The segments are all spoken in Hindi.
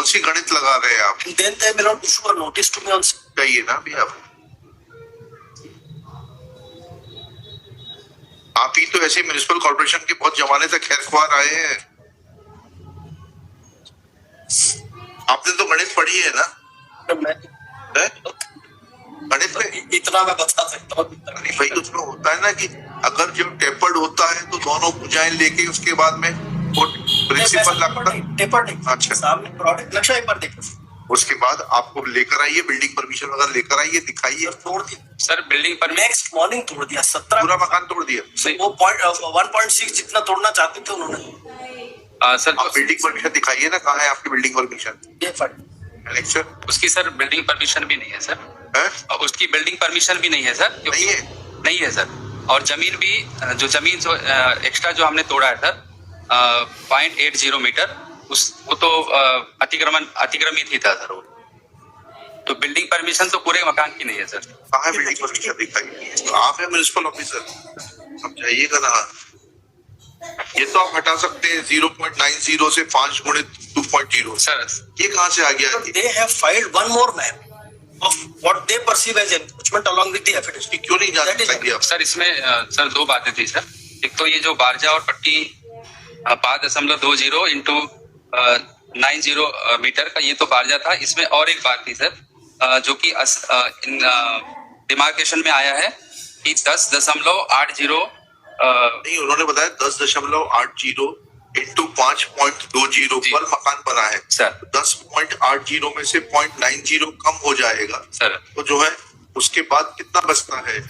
सी गणित लगा रहे हैं आप? Then they may not issue a notice to me on. चाहिए ना भैया, आप ही तो ऐसे म्युनिसिपल कॉर्पोरेशन के बहुत जमाने तक खैरख्वार आए हैं। आपने तो गणित पढ़ी है ना? गणित में इतना मैं बता सकता हूँ। भाई उसमें होता है ना कि अगर जब टेपर्ड होता है तो दोनों भुजाएं लेके उसके बाद में प्रिंसिपल लगता है। टेपर्ड नहीं, अच्छा, सामने प्रोडक्ट नक्शा एक बार देखो। उसके बाद आपको लेकर आइए, बिल्डिंग परमिशन वगैरह लेकर आइए, दिखाइए। तोड़ दिया सर, बिल्डिंग पर नेक्स्ट मॉर्निंग तोड़ दिया। 17 पूरा मकान तोड़ दिया। वो 1.6 जितना तोड़ना चाहते थे उन्होंने। सर आप बिल्डिंग परमिशन दिखाइए ना, कहाँ है आपकी बिल्डिंग परमिशन? ये उसकी सर बिल्डिंग परमिशन भी नहीं है सर। और उसकी बिल्डिंग परमिशन भी नहीं है सर। नहीं है सर। और जमीन भी जो एक्स्ट्रा जो हमने तोड़ा है सर 0.80 मीटर, वो तो अतिक्रमित ही था सर वो। तो बिल्डिंग परमिशन तो पूरे मकान की नहीं है सर। कहाँ है बिल्डिंग परमिशन दिखाइए। आप है म्युनिसिपल ऑफिसर, अब जाइएगा ना। ये तो आप हटा सकते हैं 0.90 से 5 गुणित 2.0 सर। ये कहाँ से आ गया? They have filed one more map of what they perceive as encroachment along with the affidavit. क्यों नहीं जाना चाहिए आप? सर इसमें सर दो बातें थी सर। एक तो ये जो बारजा और पट्टी 5.20 इंटू 90 मीटर का, ये तो बारजा था। इसमें और एक बात थी सर जो कि डिमार्केशन में आया है कि 10.80 नहीं, उन्होंने बताया 10.80 इंटू 5.20 पर मकान बना है सर। 10.80 में से 0.90 कम हो जाएगा सर, तो जो है उसके बाद कितना बचता है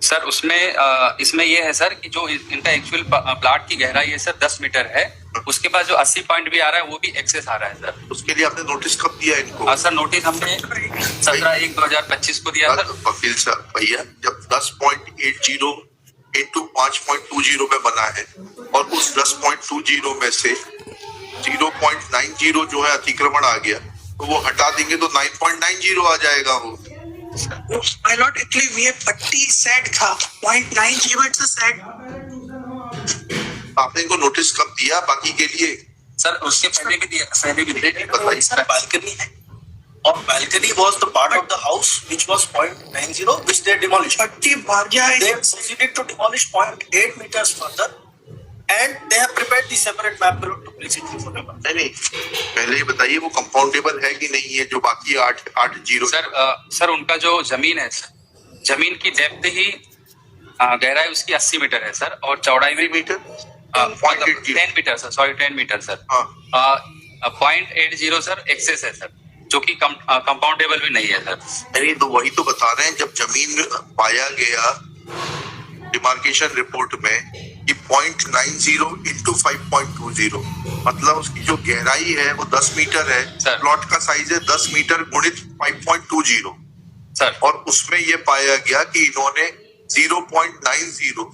सर? उसमें इसमें ये है सर कि जो इनका एक्चुअल प्लाट की गहराई है सर 10 मीटर है। उसके बाद जो 80 पॉइंट भी आ रहा है वो भी एक्सेस आ रहा है सर। उसके लिए आपने नोटिस कब दिया इनको? सर नोटिस हमने 17/1/2025 को दिया सर। वकील साहब भैया, जब 10.80 इंटू 5.20 में बना है और उस 10.20 में से 0.90 जो है अतिक्रमण आ गया तो वो हटा देंगे तो 9.90 आ जाएगा वो। My lord, actually we have पट्टी सेट था 0.90 it's a set. आपने इनको नोटिस कब दिया बाकी के लिए? सर उसके पहले भी दिया। बताइए सर, बालकनी है और balcony was the part of the house which was 0.90 which they demolished. पट्टी बारजा है। They proceeded to demolish 0.8 meters further and they have prepared the separate map below to place it before the map. नहीं, पहले ये बताइए वो कंपाउंडेबल है कि नहीं है जो बाकी 8.80? सर उनका जो जमीन है सर, जमीन की डेप्थ ही गहराई उसकी 80 मीटर है सर और चौड़ाई में 10 meter 10 meter sir, sorry 10 meter sir. 0.80 sir excess है सर, जो कि कंपाउंडेबल भी नहीं है सर। नहीं तो वही तो बता रहे हैं, जब जमीन पाया गया डिमार्केशन रिपोर्ट में कि 0.90 इंटू 5.20 मतलब उसकी जो गहराई है वो 10 मीटर है। प्लॉट का साइज है 10 मीटर गुणित 5.20 सर। और उसमें ये पाया गया कि इन्होंने 0.90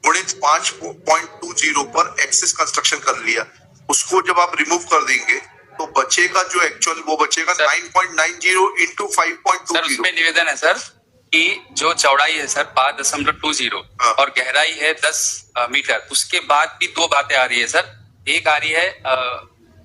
गुणित 5.20 पर एक्सेस कंस्ट्रक्शन कर लिया। उसको जब आप रिमूव कर देंगे तो बचेगा जो एक्चुअल वो बचेगा 9.90 इंटू 5.20। सर उसमें निवेदन है सर कि जो चौड़ाई है सर 5.20 और गहराई है 10 मीटर, उसके बाद भी दो बातें आ रही है सर। एक आ रही है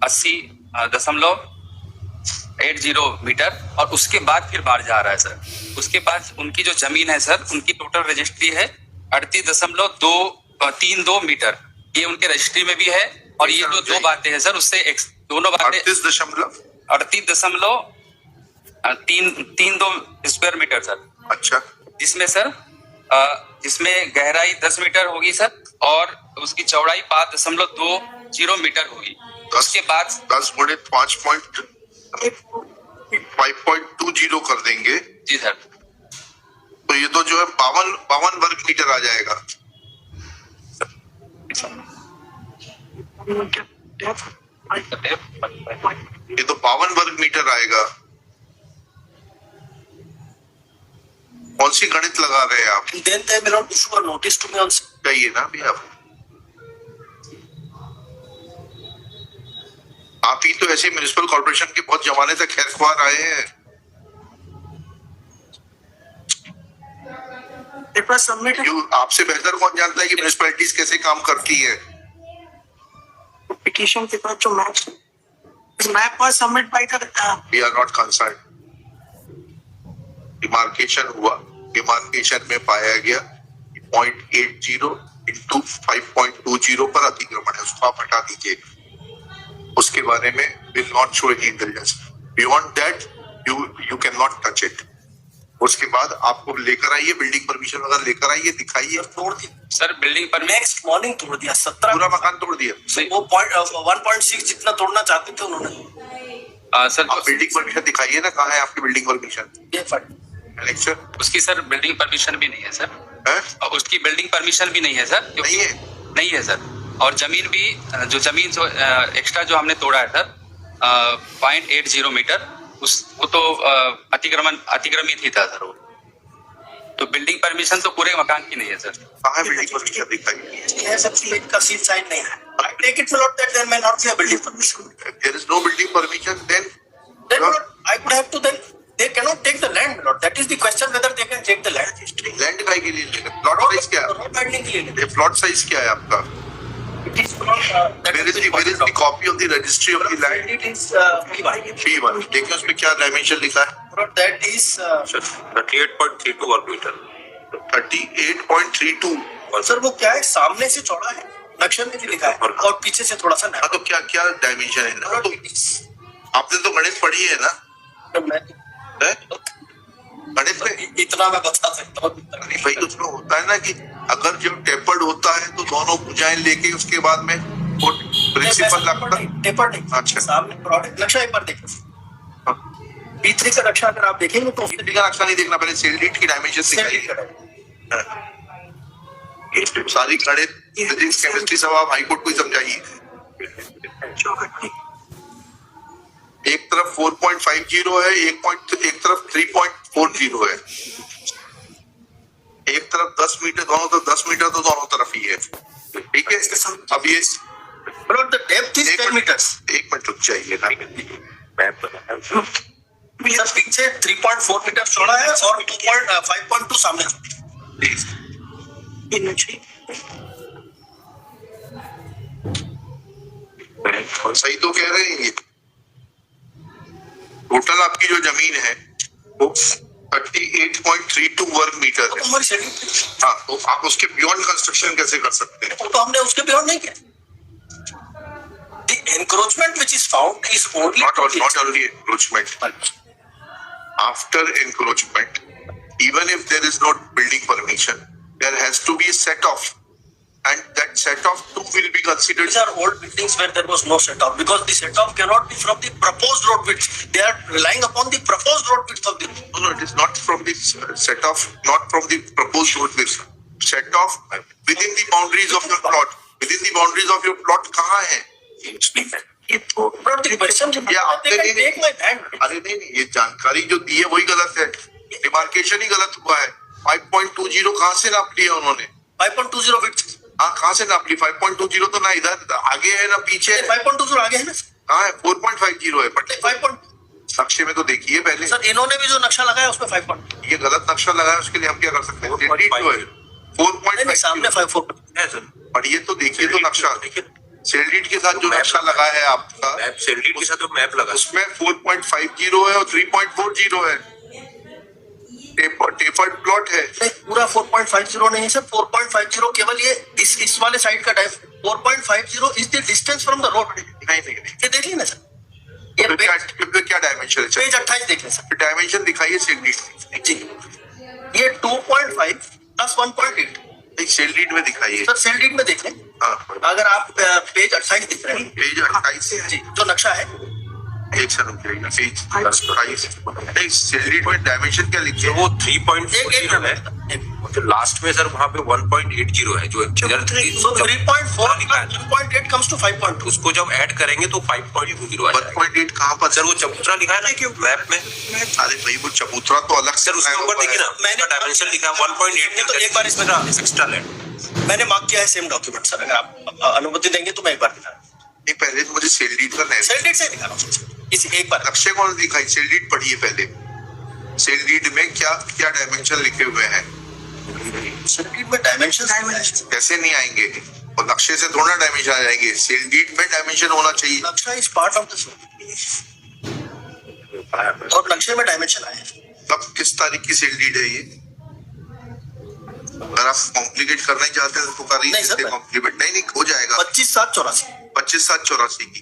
80.80 मीटर और उसके बाद फिर बाहर जा रहा है सर। उसके बाद उनकी जो जमीन है सर, उनकी टोटल रजिस्ट्री है 38.232 मीटर, ये उनके रजिस्ट्री में भी है। और ये जो दो बातें हैं सर उससे दोनों बातें 38.32 स्क्वायर मीटर सर। अच्छा, जिसमें सर जिसमें गहराई 10 मीटर होगी सर और उसकी चौड़ाई 5.20 मीटर होगी। उसके बाद 10 गुणित 5.20 कर देंगे जी सर, तो ये तो जो है 52 वर्ग मीटर आ जाएगा। ये तो 52 वर्ग मीटर आएगा। कौन सी गणित लगा रहे हैं आप? Then they may not issue a notice to me on. चाहिए ना भैया, आप ही तो ऐसे म्युनिसिपल कॉर्पोरेशन के बहुत जमाने तक खैरख्वार आए हैं। आपसे बेहतर कौन जानता है कि म्युनिसिपैलिटीज कैसे काम करती है? पिटीशन के बाद जो match This map was submitted by the we are not concern. Demarcation हुआ, डिमार्केशन में पाया गया 0.80 इंटू 5.20 पर अतिक्रमण है, उसको आप हटा दीजिए। उसके बारे में will not show any intelligence. Beyond that you can not touch it. उसके बाद आपको लेकर आइए, बिल्डिंग परमिशन वगैरह लेकर आइए, दिखाइए। तोड़ दिया sir building permission next morning, तोड़ दिया 17 पूरा मकान तोड़ दिया। वो 1.6 जितना तोड़ना चाहते थे उन्होंने। सर आप बिल्डिंग परमिशन दिखाइए ना, कहाँ है आपकी बिल्डिंग परमिशन? ये फट लेक्चर उसकी सर बिल्डिंग परमिशन भी नहीं है सर। है? उसकी बिल्डिंग परमिशन भी नहीं है सर। नहीं है। नहीं है सर। और जमीन भी जो एक्स्ट्रा जो हमने तोड़ा है सर 0.80 मीटर, वो तो अतिक्रमित ही था सर। वो तो बिल्डिंग परमिशन तो पूरे मकान की नहीं है सर। कहाँ है बिल्डिंग परमिशन? दिखाइए। ये सब चीज का सील साइन नहीं है। I take it not that there may not be a building permission. If there is no building permission, then Then I would have to then they cannot take the land. Lord. That is the question whether they can take the land. Land काय के लिए लेंगे? प्लॉट साइज क्या है? Road widening के लिए. ये प्लॉट साइज क्या है आपका? It is not. Where is the copy of the registry of the land? It is P1. P1। देखिए उसमें क्या डायमेंशन लिखा है? Lord, that is 38.32 वर्ग मीटर। 38.32। सर वो क्या है, सामने से चौड़ा है, नक्शे में भी लिखा है, और पीछे से थोड़ा सा हाँ तो क्या क्या डायमेंशन है ना? तो आपने तो गणित पढ़ी है ना? है? गणित में इतना मैं बता सकता हूँ। नहीं भाई, उसमें होता है ना कि अगर जब टेपर्ड होता है तो दोनों भुजाएं लेके उसके बाद में वो प्रिंसिपल लगता है। टेपर नहीं। अच्छा। सामने प्रोडक्ट नक्शा एक बार देखिए। B3 का नक्शा अगर आप देखेंगे तो सेल का नक्शा नहीं देखना, पहले सेल डीड की डायमेंशन दिखाइए। सारी गणित, फिजिक्स, केमिस्ट्री सब आप हाईकोर्ट को ही समझाइए। एक तरफ 4.50 है, एक तरफ 3.40 है। एक तरफ 10 मीटर, दोनों तरफ 10 मीटर, तो दोनों तरफ ही है। ठीक है। अब ये Lord, the depth is 10 meters. एक मिनट रुक जाइए ना। सर पीछे 3.4 मीटर चौड़ा है और 5.2 सामने। सही तो कह रहे हैं ये। टोटल आपकी जो जमीन है वो 38.32 वर्ग मीटर है। हमारी शेड्यूल हाँ, तो आप उसके बियॉन्ड कंस्ट्रक्शन कैसे कर सकते हैं? तो हमने उसके बियॉन्ड नहीं किया। The encroachment which is found is only Not only encroachment. After encroachment, even if there is no building permission, there has to be a set off, and that set off too will be considered. These are old buildings where there was no set off, because the set off cannot be from the proposed road width. They are relying upon the proposed road width of the. No, it is not from the set off, not from the proposed road width. Set off within the boundaries of your plot. Within the boundaries of your plot कहाँ है? ये तो question ये आपने they can take my land. अरे नहीं, ये जानकारी जो दी है वही गलत है। डिमार्केशन ही गलत हुआ है। 5.20 कहाँ से नाप लिया उन्होंने? 5.20 width. हाँ, कहाँ से नाप ली? 5.20 तो ना इधर आगे है ना पीछे है। 5.20 आगे है ना? कहाँ है? 4.50 है। बट 5. नक्शे में तो देखिए पहले। सर इन्होंने भी जो नक्शा लगाया उसमें 5. ये गलत नक्शा लगाया, उसके लिए हम क्या कर सकते हैं? 4.5 सामने 5.4 है सर। और ये तो देखिए तो नक्शा सेलडीट के साथ जो नक्शा लगा है आपका, मैप सेलडीट के साथ जो मैप लगा उसमें 4.50 है और 3.40 है। टेपर्ड प्लॉट है। नहीं, पूरा 4.50 नहीं है सर। 4.50 केवल ये इस वाले साइड का type. 4.50 is the distance from the road. नहीं, ये देखिए ना सर, ये क्या डायमेंशन है? पेज 28 देख लें सर डायमेंशन दिखाइए सेलडीट। जी। ये 2.5 प्लस 1.8 सेलडीट में दिखाइए सर। सेलडीट में देख लें। हाँ, अगर आप पेज 28 दिख रहे हैं, पेज 28 जी, जो नक्शा है। एक सेकंड रुकिएगा, पेज 28 नहीं, सेलडीट में डायमेंशन क्या लिखिए? वो 3.40 है। तो लास्ट में सर वहाँ पे 1.80 है जो इधर 3.4 1.8 comes to 5.2। उसको जब ऐड करेंगे तो 5.20 आ जाएगा। 1.8 कहाँ पर? सर वो चबूतरा लिखा है ना कि मैप में। अरे भाई वो चबूतरा तो अलग से सर उसके ऊपर देखिए ना, मैंने डायमेंशन लिखा है 1.8। तो एक बार इसमें एक्स्ट्रा लैंड मैंने मार्क किया है सेम डॉक्यूमेंट सर। अगर आप अनुमति देंगे तो मैं एक बार दिखा रहा हूँ। पहले तो मुझे सेलडीट का नहीं, सेलडीट से दिखा रहा हूँ इसी एक बार। नक्शे कौन दिखाई? सेलडीट पढ़िए पहले। सेलडीट में क्या क्या डायमेंशन लिखे हुए हैं? सेलडीट में डायमेंशन कैसे नहीं आएंगे? और नक्शे से थोड़ा डायमेंशन आ जाएंगे, सेल डीड में डायमेंशन होना चाहिए। नक्शा इज पार्ट ऑफ द और नक्शे में डायमेंशन आए हैं। तब किस तारीख की सेल डीड है ये? अगर आप कॉम्प्लिकेट करना ही चाहते हैं तो करिए, नहीं सर, कॉम्प्लिकेट नहीं हो जाएगा। 25/7/84 25/7/84 की,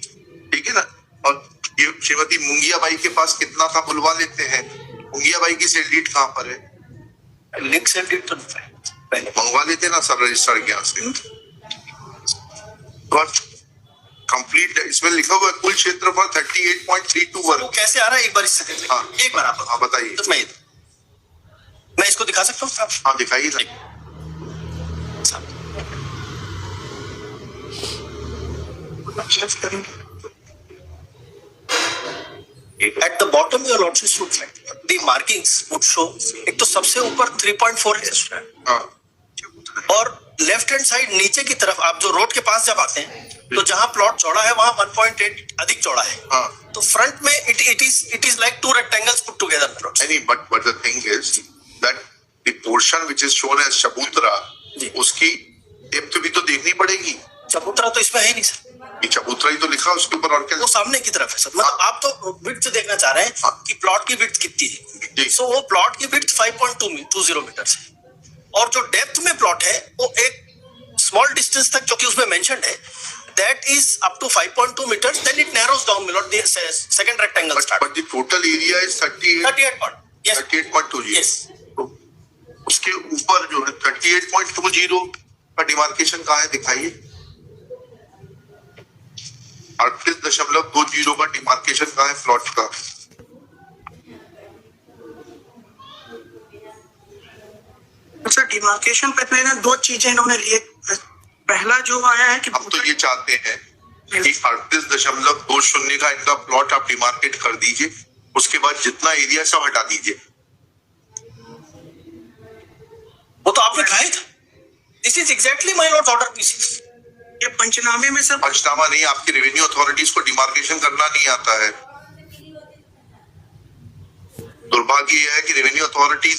ठीक है ना। और ये श्रीमती मुंगिया बाई के पास कितना था बुलवा लेते हैं। मुंगिया बाई की सेल डीड कहाँ पर है? लिंक सेल डीड तो नहीं है, पहले मंगवा लेते ना सर रजिस्टर के यहाँ से। तो कंप्लीट इसमें लिखा हुआ है कुल क्षेत्रफल 38.32 वो वर्ग। कैसे आ रहा है एक बार इससे देखिए। हाँ। एक बार आप हाँ बताइए। तो मैं इसको दिखा सकता हूँ। हाँ दिखाइए ना। At the bottom your lordship should find the markings would show, एक तो सबसे ऊपर 3.4 है हाँ और लेफ्ट हैंड साइड नीचे की तरफ आप जो रोड के पास जब आते हैं तो जहां प्लॉट चौड़ा है वहां 1.8 अधिक चौड़ा है। हाँ। तो फ्रंट में it is like to rectangles put together. नहीं but the thing is that the portion which is shown as चबूतरा, जी। उसकी डेप्थ भी तो देखनी पड़ेगी। चबूतरा तो इसमें है नहीं सर, ये चबूतरा ही तो लिखा है उसके ऊपर, और क्या? वो सामने की तरफ है सर। मतलब आप तो विड्थ देखना चाह रहे हैं हाँ। कि प्लॉट की विड्थ कितनी जी। है। सो वो प्लॉट की विड्थ 5.20 मीटर है और जो डेप्थ में प्लॉट है वो एक स्मॉल डिस्टेंस तक जो कि उसमें मेंशन्ड है that is up to 5.2 meters, then it narrows down below the second rectangle start. But the total area is 38 point. Yes. 38.20। Yes. तो उसके ऊपर जो है 38.20 का डिमार्केशन कहाँ है दिखाइए। 38.20 का डिमार्केशन कहाँ है प्लॉट का? सर डिमार्केशन पे पहले दो चीजें इन्होंने लिए। पहला जो आया है कि अब तो ये चाहते हैं कि 38.20 का इनका प्लॉट आप डिमार्केट कर दीजिए, उसके बाद जितना एरिया सब हटा दीजिए। वो तो आपने कहा ही था। This is exactly my lord's order pieces. ये पंचनामे में सर पंचनामा नहीं, आपकी रेवेन्यू अथॉरिटीज को डिमार्केशन करना नहीं आता है। दुर्भाग्य यह है कि रेवेन्यू अथॉरिटीज